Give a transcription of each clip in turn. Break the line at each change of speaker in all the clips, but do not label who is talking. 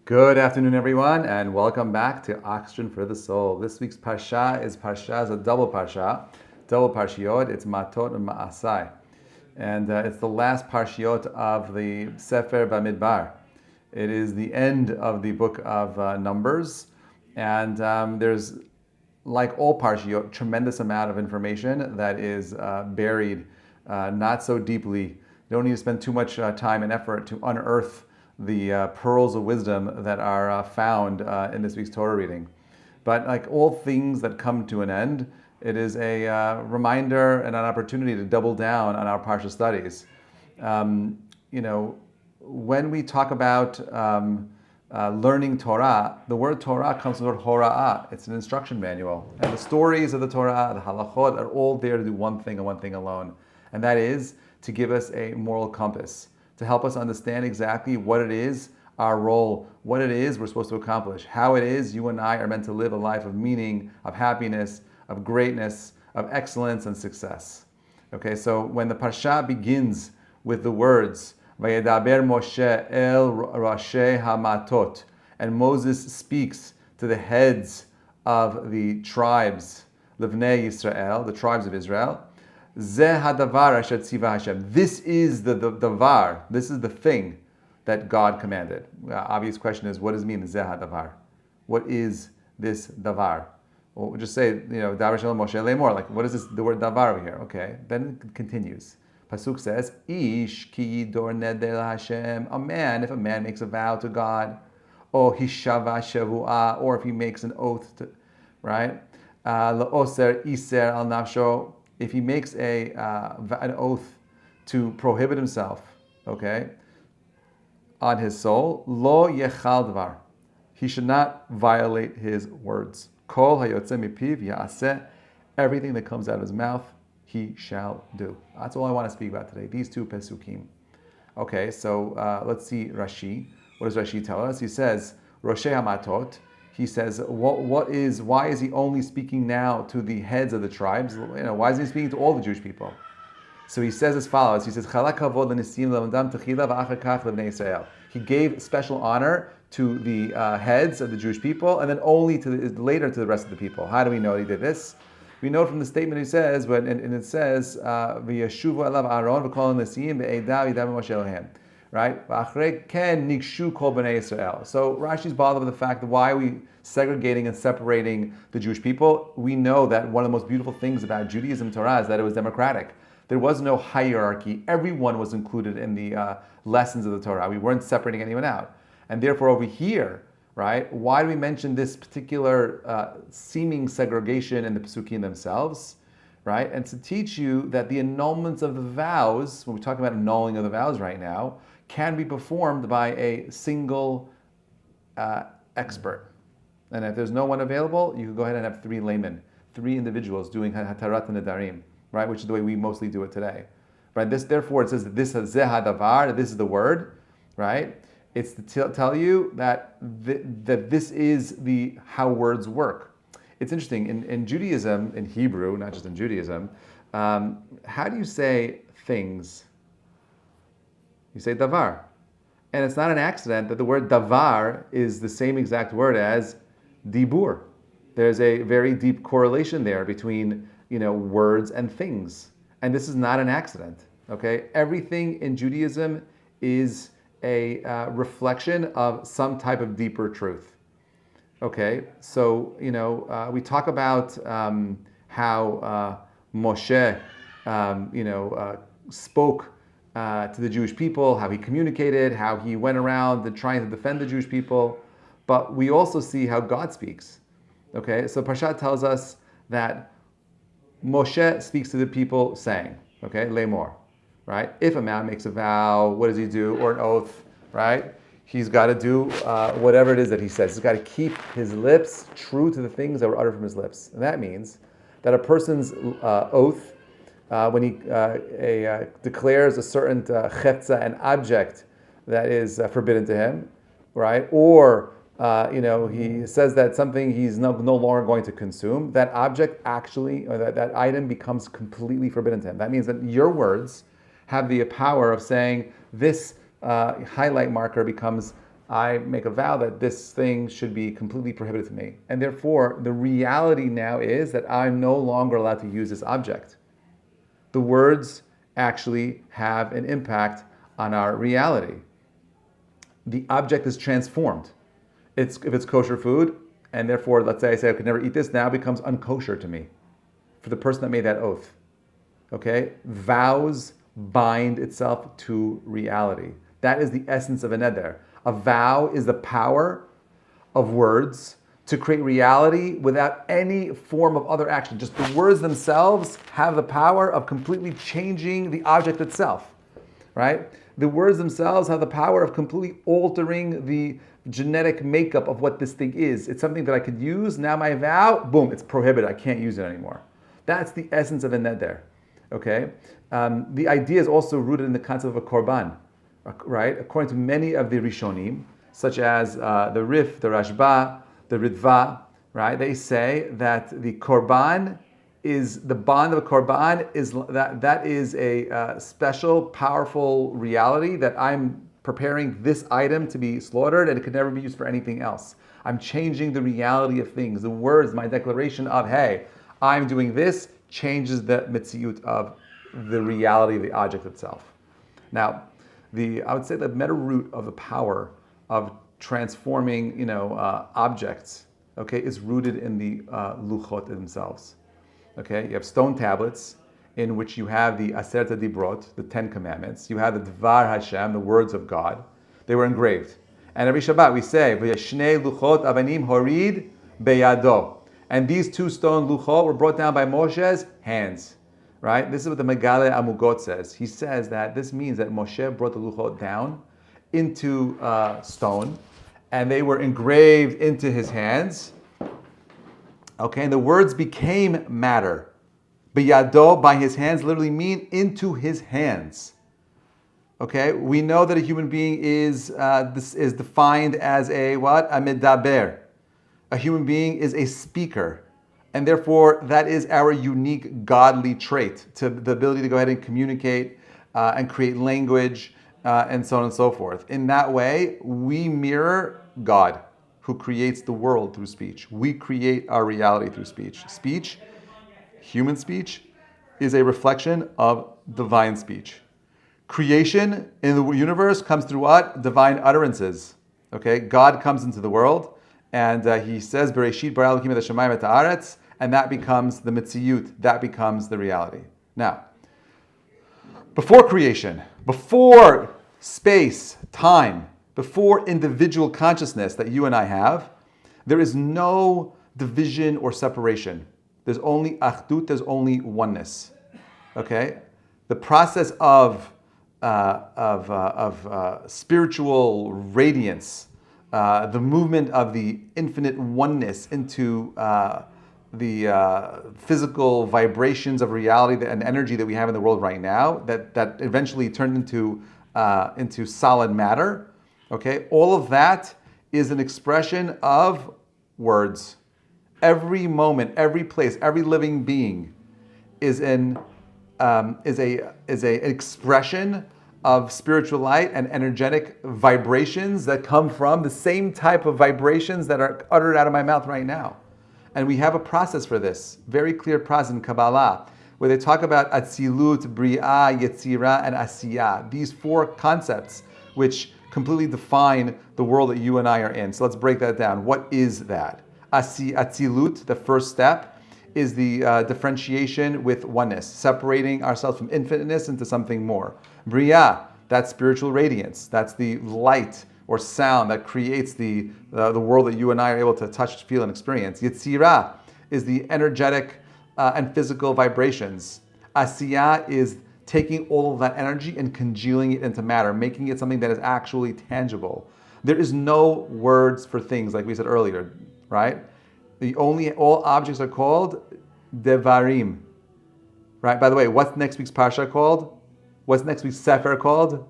Good afternoon, everyone, and welcome back to Oxygen for the Soul. This week's parsha is a double parshiot. It's Matot and Ma'asai, and it's the last parshiot of the Sefer Bamidbar. It is the end of the book of Numbers, and there's, like all parshiot, tremendous amount of information that is buried not so deeply. You don't need to spend too much time and effort to unearth the pearls of wisdom that are found in this week's Torah reading. But like all things that come to an end, it is a reminder and an opportunity to double down on our Parsha studies. When we talk about learning Torah, the word Torah comes from the word hora'ah. It's an instruction manual. And the stories of the Torah, the halachot, are all there to do one thing and one thing alone. And that is to give us a moral compass, to help us understand exactly what it is, our role, what it is we're supposed to accomplish, how it is you and I are meant to live a life of meaning, of happiness, of greatness, of excellence and success. Okay, so when the Parsha begins with the words, Vayedaber Moshe el Rashi Hamatot, and Moses speaks to the heads of the tribes, Livnei Yisrael, the tribes of Israel, Zeh hadavar asher tziva Hashem. This is the davar. This is the thing that God commanded. Obvious question is, what does it mean, Zeh hadavar? What is this davar? Well, we'll just say, davar shalom Moshe le'mor. Like, what is this? The word davar over here. Okay. Then it continues. Pasuk says, Ish ki yidor neder Hashem. If a man makes a vow to God, or hishava shavua, or if he makes an oath to, right? La'oser iser al nafsho. If he makes an oath to prohibit himself, okay, on his soul, lo yechal dvar, he should not violate his words. Kol hayotze mipiv ya'aseh, everything that comes out of his mouth, he shall do. That's all I want to speak about today, these two pesukim. Okay, so let's see Rashi. What does Rashi tell us? He says, Roshei Hamatot. He says, why is he only speaking now to the heads of the tribes? Why isn't he speaking to all the Jewish people? So he says as follows. He says, he gave special honor to the heads of the Jewish people, and then only later to the rest of the people. How do we know he did this? We know from the statement he says, and it says, "V'yashuvu elav Aaron v'kol nesim ve'edav yidam Moshe Elohem." Right? So Rashi is bothered with the fact that why are we segregating and separating the Jewish people? We know that one of the most beautiful things about Judaism Torah is that it was democratic. There was no hierarchy. Everyone was included in the lessons of the Torah. We weren't separating anyone out. And therefore over here, right, why do we mention this particular seeming segregation in the Pesukim themselves? Right? And to teach you that the annulments of the vows, when we're talking about annulling of the vows right now, can be performed by a single expert. And if there's no one available, you can go ahead and have three laymen, three individuals doing hatarat nedarim, right? Which is the way we mostly do it today. Right? Therefore, it says that this is zeh hadavar, this is the word, right? It's to tell you that this is how words work. It's interesting, in Judaism, in Hebrew, not just in Judaism, how do you say things? You say davar. And it's not an accident that the word davar is the same exact word as dibur. There's a very deep correlation there between words and things. And this is not an accident. Okay? Everything in Judaism is a reflection of some type of deeper truth. Okay, so we talk about how Moshe, spoke to the Jewish people, how he communicated, how he went around trying to defend the Jewish people, but we also see how God speaks. Okay, so Parshat tells us that Moshe speaks to the people saying, okay, lemor, right? If a man makes a vow, what does he do? Or an oath, right? He's got to do whatever it is that he says. He's got to keep his lips true to the things that were uttered from his lips. And that means that a person's oath, when he declares a certain chetza, an object that is forbidden to him, right? Or he says that something he's no longer going to consume, that object actually, or that item becomes completely forbidden to him. That means that your words have the power of saying this highlight marker becomes I make a vow that this thing should be completely prohibited to me. And therefore, the reality now is that I'm no longer allowed to use this object. The words actually have an impact on our reality. The object is transformed. If it's kosher food, and therefore, let's say I say I could never eat this, now it becomes unkosher to me for the person that made that oath. Okay? Vows bind itself to reality. That is the essence of a neder. A vow is the power of words to create reality without any form of other action. Just the words themselves have the power of completely changing the object itself, right? The words themselves have the power of completely altering the genetic makeup of what this thing is. It's something that I could use. Now my vow, boom, it's prohibited. I can't use it anymore. That's the essence of a neder, okay? The idea is also rooted in the concept of a korban, right? According to many of the Rishonim, such as the Rif, the Rashba, the Ritva, right? They say that the korban is the bond of a korban is that is a special, powerful reality that I'm preparing this item to be slaughtered and it could never be used for anything else. I'm changing the reality of things. The words, my declaration of, hey, I'm doing this, changes the mitziut of the reality of the object itself. Now, I would say the meta root of the power of transforming, objects, okay, is rooted in the luchot themselves. Okay, you have stone tablets in which you have the Aseret Dibrot, the 10 Commandments. You have the Dvar Hashem, the words of God. They were engraved. And every Shabbat we say, V'yashnei luchot avanim horid beyado. And these 2 stone luchot were brought down by Moshe's hands. Right? This is what the Megale Amugot says. He says that this means that Moshe brought the luchot down into stone, and they were engraved into his hands. Okay, and the words became matter. Biyado, by his hands, literally mean into his hands. Okay, we know that a human being is defined as a what? A medaber. A human being is a speaker. And therefore, that is our unique godly trait, to the ability to go ahead and communicate and create language and so on and so forth. In that way, we mirror God, who creates the world through speech. We create our reality through speech. Speech, human speech, is a reflection of divine speech. Creation in the universe comes through what? Divine utterances. Okay, God comes into the world, and he says, "Bereshit bara Elokim et hashamayim et haaretz," and that becomes the mitziyut. That becomes the reality. Now, before creation, before space, time, before individual consciousness that you and I have, there is no division or separation. There's only achdut, there's only oneness. Okay? The process of spiritual radiance, the movement of the infinite oneness into the physical vibrations of reality and energy that we have in the world right now, that eventually turned into solid matter. Okay, all of that is an expression of words. Every moment, every place, every living being is an expression of spiritual light and energetic vibrations that come from the same type of vibrations that are uttered out of my mouth right now. And we have a process for this, very clear process in Kabbalah, where they talk about Atzilut, Bri'ah, Yetzirah, and Asiyah. These 4 concepts which completely define the world that you and I are in. So let's break that down. What is that? Atzilut, the first step, is the differentiation with oneness, separating ourselves from infiniteness into something more. Bri'ah, that's spiritual radiance. That's the light or sound that creates the world that you and I are able to touch, feel, and experience. Yetzirah is the energetic and physical vibrations. Asiyah is taking all of that energy and congealing it into matter, making it something that is actually tangible. There is no words for things, like we said earlier, right? All objects are called devarim, right? By the way, what's next week's parsha called? What's next week's sefer called?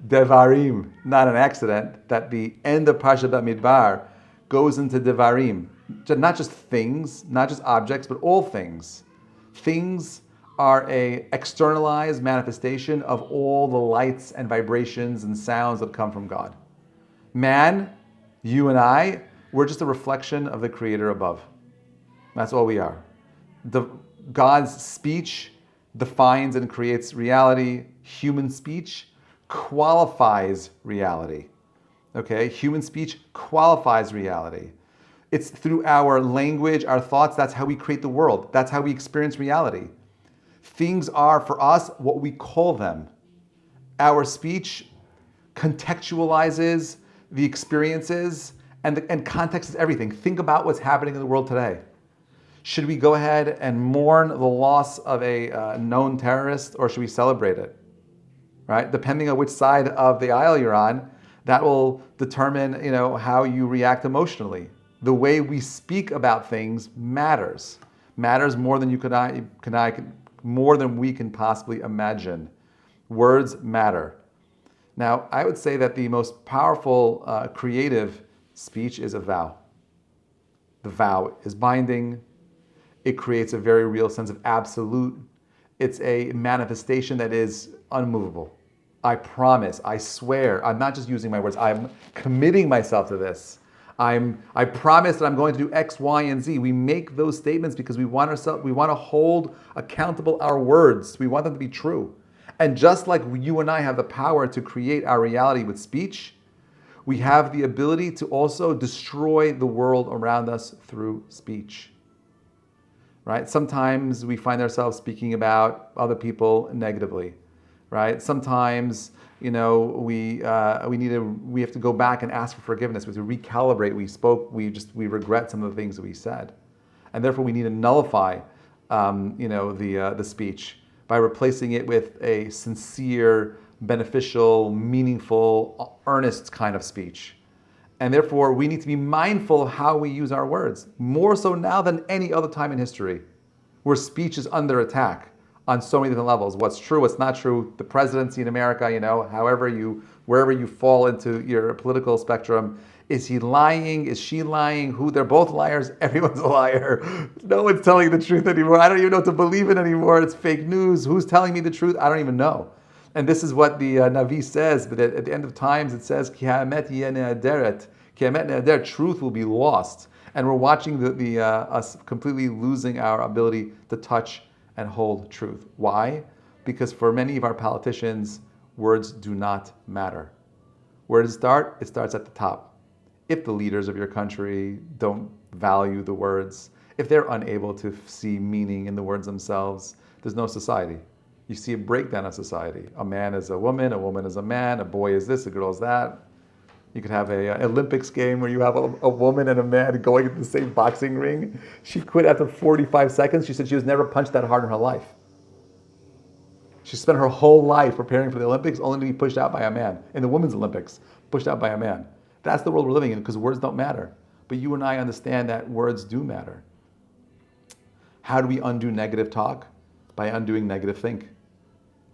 Devarim. Not an accident that the end of Parshat Bamidbar goes into devarim. Not just things, not just objects, but all things. Things are a externalized manifestation of all the lights and vibrations and sounds that come from God. Man, you and I, we're just a reflection of the Creator above. That's all we are. God's speech defines and creates reality. Human speech qualifies reality. Okay? Human speech qualifies reality. It's through our language, our thoughts, that's how we create the world. That's how we experience reality. Things are, for us, what we call them. Our speech contextualizes the experiences, and context is everything. Think about what's happening in the world today. Should we go ahead and mourn the loss of a known terrorist, or should we celebrate it? Right? Depending on which side of the aisle you're on, that will determine, how you react emotionally. The way we speak about things matters more than more than we can possibly imagine. Words matter. Now, I would say that the most powerful creative speech is a vow. The vow is binding. It creates a very real sense of absolute. It's a manifestation that is unmovable. I promise, I swear, I'm not just using my words, I'm committing myself to this. I promise that I'm going to do X, Y, and Z. We make those statements because we want to hold accountable our words. We want them to be true. And just like you and I have the power to create our reality with speech, we have the ability to also destroy the world around us through speech. Right? Sometimes we find ourselves speaking about other people negatively. Right? Sometimes, we have to go back and ask for forgiveness. We have to recalibrate. We regret some of the things that we said, and therefore we need to nullify, the speech by replacing it with a sincere, beneficial, meaningful, earnest kind of speech. And therefore, we need to be mindful of how we use our words, more so now than any other time in history, where speech is under attack on so many different levels. What's true, what's not true, the presidency in America, wherever you fall into your political spectrum. Is he lying? Is she lying? They're both liars. Everyone's a liar. No one's telling the truth anymore. I don't even know what to believe in anymore. It's fake news. Who's telling me the truth? I don't even know. And this is what the Navi says, but at the end of times it says, Ki ha'emet yeh ne'aderet. Ki ha'emet ne'ader, truth will be lost. And we're watching us completely losing our ability to touch and hold truth. Why? Because for many of our politicians, words do not matter. Where does it start? It starts at the top. If the leaders of your country don't value the words, if they're unable to see meaning in the words themselves, there's no society. You see a breakdown of society. A man is a woman is a man, a boy is this, a girl is that. You could have an Olympics game where you have a woman and a man going into the same boxing ring. She quit after 45 seconds. She said she was never punched that hard in her life. She spent her whole life preparing for the Olympics only to be pushed out by a man. In the Women's Olympics, pushed out by a man. That's the world we're living in because words don't matter. But you and I understand that words do matter. How do we undo negative talk? By undoing negative think.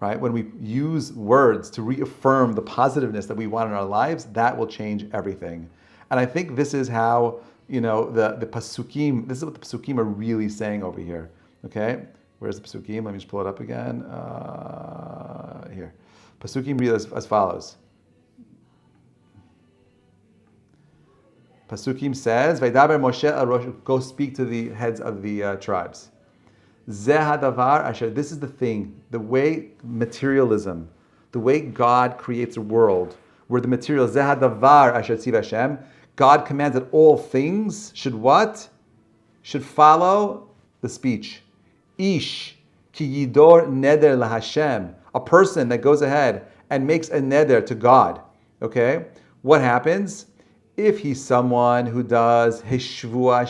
Right? When we use words to reaffirm the positiveness that we want in our lives, that will change everything. And I think this is how, the Pasukim, this is what the Pasukim are really saying over here. Okay? Where's the Pasukim? Let me just pull it up again. Here. Pasukim read as follows. Pasukim says, Vaidaber Moshe el Rosh, go speak to the heads of the tribes. Zeh hadavar asher, this is the thing, the way materialism, the way God creates a world, where the material, Zeh hadavar asher tziv Hashem, God commands that all things should what? Should follow the speech. Ish ki yidor neder laHashem, a person that goes ahead and makes a neder to God. Okay? What happens? If he's someone who does hishva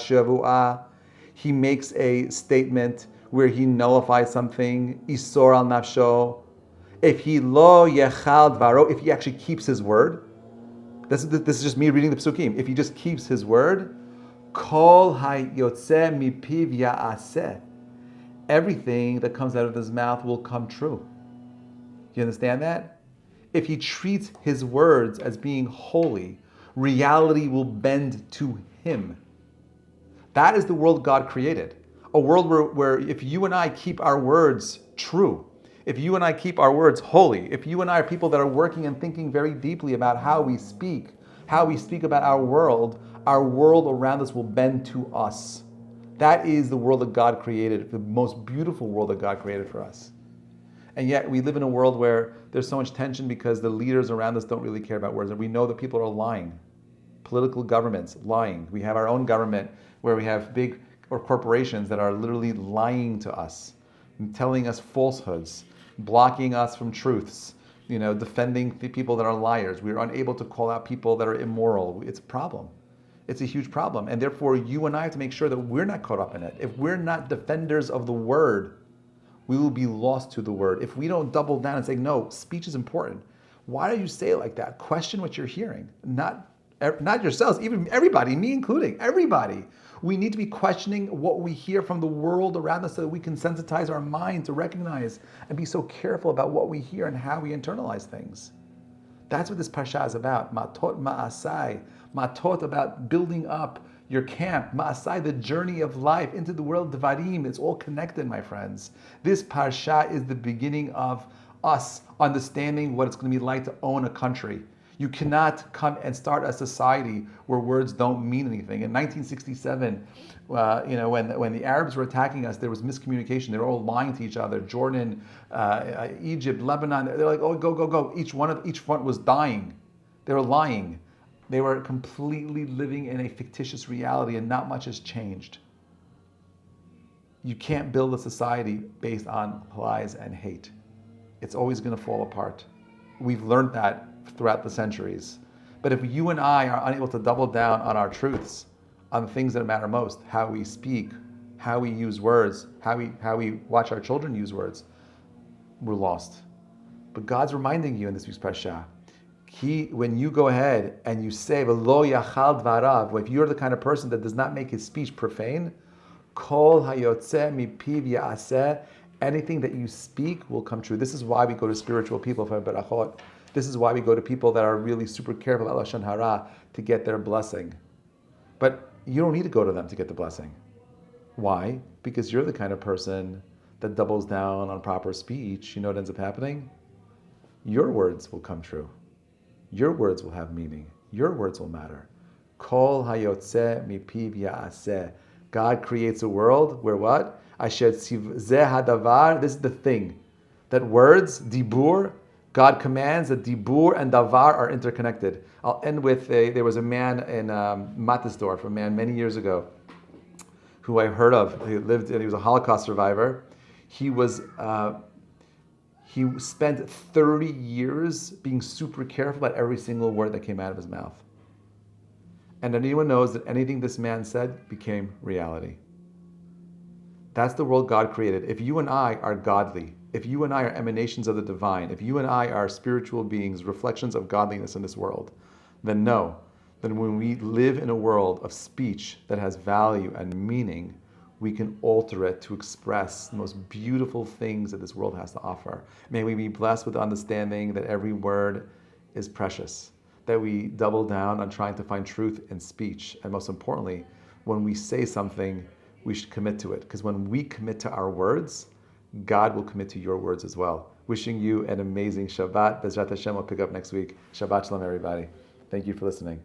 shavua, he makes a statement where he nullifies something, isor al nafsho. If he lo yechal dvaro, if he actually keeps his word, this is just me reading the psukim. If he just keeps his word, kol hayotze mipiv ya'aseh, everything that comes out of his mouth will come true. Do you understand that? If he treats his words as being holy, reality will bend to him. That is the world God created. A world where if you and I keep our words true, If you and I keep our words holy, if you and I are people that are working and thinking very deeply about how we speak about our world around us will bend to us. That is the world that God created, the most beautiful world that God created for us. And yet we live in a world where there's so much tension because the leaders around us don't really care about words. And we know that people are lying. Political governments lying. We have our own government where we have big or corporations that are literally lying to us, telling us falsehoods, blocking us from truths, defending the people that are liars. We're unable to call out people that are immoral. It's a problem. It's a huge problem. And therefore, you and I have to make sure that we're not caught up in it. If we're not defenders of the word, we will be lost to the word. If we don't double down and say, no, speech is important. Why do you say it like that? Question what you're hearing. Not yourselves, even everybody, me including, everybody. We need to be questioning what we hear from the world around us so that we can sensitize our mind to recognize and be so careful about what we hear and how we internalize things. That's what this parsha is about. Matot ma'asai. Matot, about building up your camp. Ma'asai, the journey of life into the world. Devarim, it's all connected, my friends. This parsha is the beginning of us understanding what it's going to be like to own a country. You cannot come and start a society where words don't mean anything. In 1967, when the Arabs were attacking us, there was miscommunication. They were all lying to each other. Jordan, Egypt, Lebanon. They're like, oh, go, go, go. Each front was dying. They were lying. They were completely living in a fictitious reality, and not much has changed. You can't build a society based on lies and hate. It's always going to fall apart. We've learned that throughout the centuries. But if you and I are unable to double down on our truths, on the things that matter most, how we speak, how we use words, how we watch our children use words, we're lost. But God's reminding you in this week's parsha, when you go ahead and you say, "V'lo yachal dvarav," if you're the kind of person that does not make his speech profane, kol hayotze mipiv ya'aseh, anything that you speak will come true. This is why we go to spiritual people for berachot. This is why we go to people that are really super careful about lashon hara to get their blessing. But you don't need to go to them to get the blessing. Why? Because you're the kind of person that doubles down on proper speech. You know what ends up happening? Your words will come true. Your words will have meaning. Your words will matter. Kol hayotze mipiv ya'aseh. God creates a world where what? Asher tzivzeh hadavar. This is the thing. That words, dibur, God commands that dibur and davar are interconnected. I'll end with there was a man in Mattisdorf, a man many years ago, who I heard of. He lived, and he was a Holocaust survivor. He spent 30 years being super careful about every single word that came out of his mouth. And anyone knows that anything this man said became reality. That's the world God created. If you and I are godly, if you and I are emanations of the divine, if you and I are spiritual beings, reflections of godliness in this world, then know that when we live in a world of speech that has value and meaning, we can alter it to express the most beautiful things that this world has to offer. May we be blessed with the understanding that every word is precious, that we double down on trying to find truth in speech, and most importantly, when we say something, we should commit to it, because when we commit to our words, God will commit to your words as well. Wishing you an amazing Shabbat. Bezrat Hashem, we'll pick up next week. Shabbat Shalom, everybody. Thank you for listening.